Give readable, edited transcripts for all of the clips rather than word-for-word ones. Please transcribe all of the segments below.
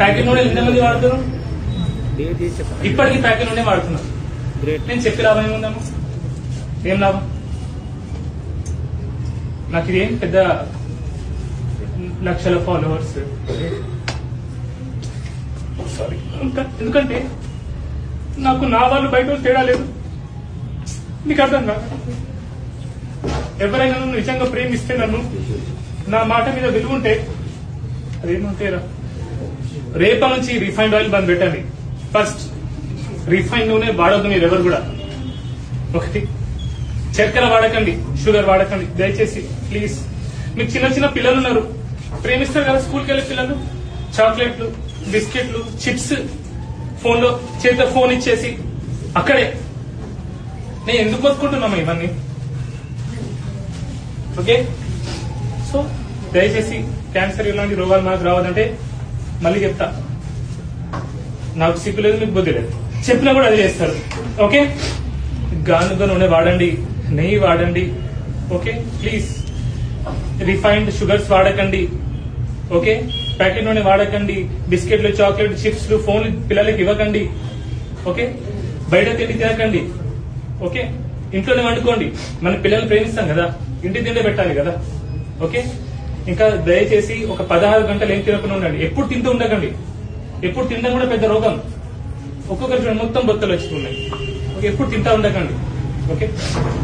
Packet నూనె ఎంతమంది వాడుతున్నారు? ఇప్పటికీ ప్యాకెట్ నూనె వాడుతున్నారు. నేను చెప్పి లాభం ఏముందమ్మా? ఏం లాభం? నాకు ఇదేం పెద్ద లక్షల ఫాలోవర్స్ సారీ, ఎందుకంటే నాకు నా వాళ్ళు బయట తేడా లేదు. నీకు అర్థం కాదు. ఎవరైనా నన్ను నిజంగా ప్రేమిస్తే, నన్ను నా మాట మీద విలువ ఉంటే, అదేమంటేరా రేపటి నుంచి రిఫైన్డ్ ఆయిల్ బంద్ పెట్టండి. ఫస్ట్ రిఫైన్డ్ నూనె వాడద్దు మీరు ఎవరు కూడా. ఒకటి, చక్కెర వాడకండి, షుగర్ వాడకండి దయచేసి ప్లీజ్. మీకు చిన్న చిన్న పిల్లలు ఉన్నారు, ప్రేమిస్తారు కదా స్కూల్కి వెళ్ళే పిల్లలు. చాక్లెట్లు, బిస్కెట్లు, చిప్స్, ఫోన్ లో చేతితో ఫోన్ ఇచ్చేసి అక్కడే. నేను ఎందుకు కొనుక్కుంటున్నామా ఇవన్నీ? ఓకే, సో దయచేసి క్యాన్సర్ ఇలాంటి రోగాలు మనకు రావద్దంటే మళ్ళీ చెప్తా, నాకు సిగ్గు లేదు, మీకు బుద్ధి లేదు. చెప్పినా కూడా అది చేస్తారు. ఓకే, గానుగ నూనె వాడండి, నెయ్యి వాడండి. ఓకే ప్లీజ్, రిఫైన్డ్ షుగర్స్ వాడకండి. ఓకే, ప్యాకెట్ నూనె వాడకండి. బిస్కెట్లు, చాక్లెట్, చిప్స్, ఫోన్లు పిల్లలకి ఇవ్వకండి. ఓకే, బయట తిండి తినకండి. ఓకే, ఇంట్లోనే వండుకోండి. మన పిల్లల్ని ప్రేమిస్తాం కదా, ఇంటి తిండే పెట్టాలి కదా. ఓకే, ఇంకా దయచేసి ఒక 16 గంటలు ఏం తినకుండా ఉండండి. ఎప్పుడు తింటూ ఉండకండి. ఎప్పుడు తినడం కూడా పెద్ద రోగం. ఒక్కొక్కరి మొత్తం బొత్తలు వచ్చుకున్నాయి. ఓకే, ఎప్పుడు తింటా ఉండకండి. Okay,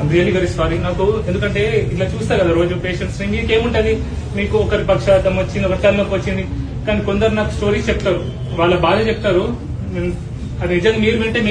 I'm really very sorry. నాకు ఎందుకంటే ఇట్లా చూస్తా కదా రోజు పేషెంట్స్, మీకేముంటది, మీకు ఒకరి పక్షాతం వచ్చింది, ఒకరి తలనొప్పి వచ్చింది, కానీ కొందరు నాకు స్టోరీస్ చెప్తారు, వాళ్ళ బాధ చెప్తారు. అది నిజంగా మీరు వింటే